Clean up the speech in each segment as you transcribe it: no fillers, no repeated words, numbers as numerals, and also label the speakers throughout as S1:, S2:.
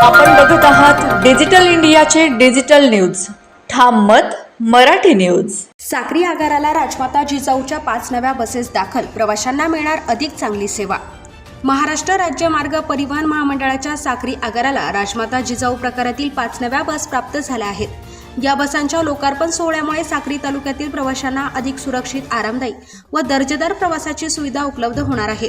S1: आपण बघत आहात डिजिटल इंडियाचे डिजिटल न्यूज. ठाम मत मराठी न्यूज.
S2: साक्री आगाराला राजमाता जिजाऊच्या 5 नव्या बसेस दाखल. प्रवाशांना मिळणार अधिक चांगली सेवा. महाराष्ट्र राज्य मार्ग परिवहन महामंडळाच्या साक्री आगाराला राजमाता जिजाऊ प्रकारातील 5 नव्या बस प्राप्त झाल्या आहेत. या बसांच्या लोकार्पण सोहळ्यामुळे साक्री तालुक्यातील प्रवाशांना अधिक सुरक्षित, आरामदायी व दर्जेदार प्रवासाची सुविधा उपलब्ध होणार आहे.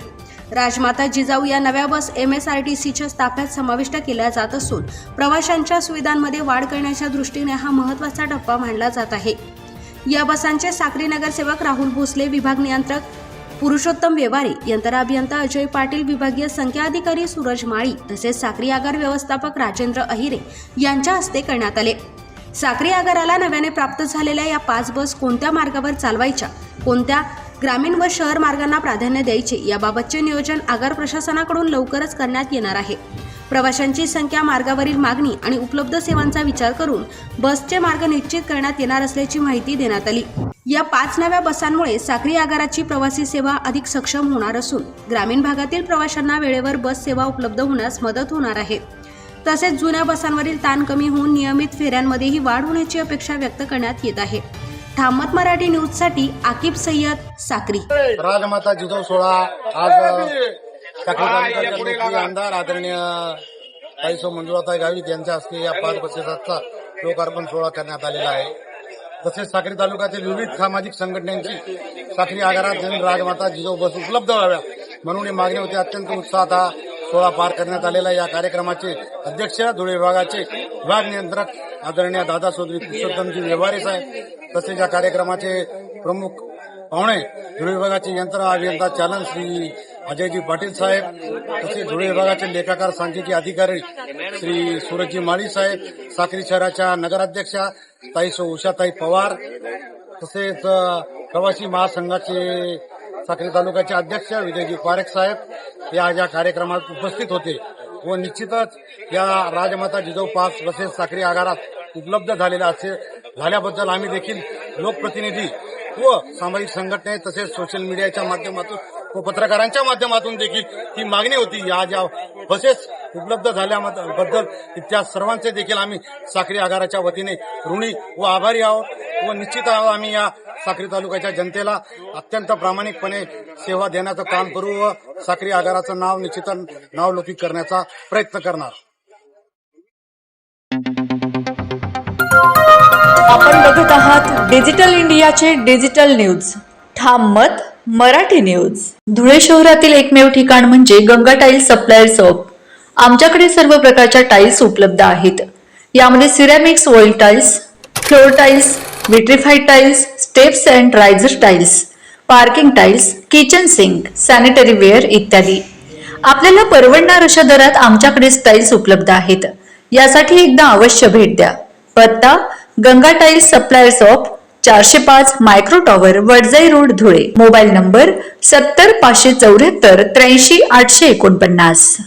S2: राजमाता जिजाऊ या नव्या बस MSRTCच्या ताफ्यात समाविष्ट केल्या जात असून प्रवाशांच्या सुविधांमध्ये वाढ करण्याच्या दृष्टीने हा महत्त्वाचा टप्पा मानला जात आहे. या बसांचे साक्री नगरसेवक राहुल भोसले, विभाग नियंत्रक पुरुषोत्तम व्यवहारे, यंत्र अभियंता अजय पाटील, विभागीय संख्या अधिकारी सूरज माळी तसेच साक्री आगार व्यवस्थापक राजेंद्र अहिरे यांच्या हस्ते करण्यात आले. साक्री आगाराला नव्याने प्राप्त झालेल्या या 5 बस कोणत्या मार्गावर चालवायच्या, कोणत्या ग्रामीण व शहर मार्गांना प्राधान्य द्यायचे याबाबतचे नियोजन आगार प्रशासनाकडून लवकरच करण्यात येणार आहे. प्रवाशांची संख्या, मार्गावरील मागणी आणि उपलब्ध सेवांचा विचार करून बसचे मार्ग निश्चित करण्यात येणार असल्याची माहिती देण्यात आली. या 5 नव्या बसांमुळे साक्री आगाराची प्रवासी सेवा अधिक सक्षम होणार असून ग्रामीण भागातील प्रवाशांना वेळेवर बस सेवा उपलब्ध होण्यास मदत होणार आहे. तसेच जुन्या बसांवरील ताण कमी होऊन नियमित फेऱ्यांमध्येही वाढ होण्याची अपेक्षा व्यक्त करण्यात येत आहे. ठामत मराठी न्यूज साठी आकिब सय्यद, साक्री.
S3: राजमाता जिजाऊ सोहळा आज साक्री तालुक्याचे आमदार आदरणीय ताई मंजुळाताई गावित यांच्या हस्ते या 5 बसेसचा लोकार्पण सोहळा करण्यात आलेला आहे. तसेच साक्री तालुक्यातील विविध सामाजिक संघटनांची साक्री आगारात राजमाता जिजाऊ बस उपलब्ध व्हाव्या म्हणून ही मागणी होती. अत्यंत उत्साहात हा सोहळा पार करण्यात आलेला. या कार्यक्रमाचे अध्यक्ष धुळे विभागाचे विभाग नियंत्रक आदरणीय दादा चौधरी पुरुषोत्तमजी व्यवहारे साहेब, तसेच या कार्यक्रमाचे प्रमुख पाहुणे धुळे विभागाचे यंत्र अभियंता चालन श्री अजयजी पाटील साहेब, तसेच धुळे विभागाचे लेखाकार सांख्यिकी अधिकारी श्री सूरजजी माळी साहेब, साक्री शहराच्या नगराध्यक्षा ताई उषाताई पवार, तसेच प्रवासी महासंघाचे साक्री तालुक्याचे अध्यक्ष विजयजी पारेख साहेब या कार्यक्रमात उपस्थित होते. व निश्चितच या राजमाता जिजाऊ 5 बसेस साक्री आगारात उपलब्ध झाल्याबद्दल आम्ही देखील लोकप्रतिनिधी व सामाजिक संघटना तसेच सोशल मीडियाच्या माध्यमातून व पत्रकारांच्या माध्यमातून देखील ही मागणी होती. या ज्या बसेस उपलब्ध झाल्याबद्दल त्या सर्वांचे देखील आम्ही साक्री आगाराच्या वतीने ऋणी व आभारी आहोत. व निश्चित आम्ही या साक्री तालुक्याच्या जनतेला अत्यंत प्रामाणिकपणे सेवा देण्याचं काम करू व साक्री आगाराचं नाव निश्चित नावलौकिक करण्याचा प्रयत्न करणार.
S1: आपण बघत आहात डिजिटल इंडियाचे डिजिटल न्यूज. ठाम मत मराठी न्यूज. धुळे शहरातील एकमेव ठिकाण म्हणजे गंगा टाइल्स सप्लायर्स ऑफ. आमच्याकडे सर्व प्रकारच्या टाइल्स उपलब्ध आहेत. यामध्ये ceramics, wall tiles, floor tiles, vitrified tiles, steps and riser tiles, parking tiles, kitchen sink, sanitary ware इत्यादी. आपल्याला परवडणार अशा दरात आमच्याकडे टाइल्स उपलब्ध आहेत. यासाठी एकदा अवश्य भेट द्या. पत्ता Ganga tiles suppliers of, 405 micro tower, Wadjai road, Dhule. Mobile number 70 574 83 849.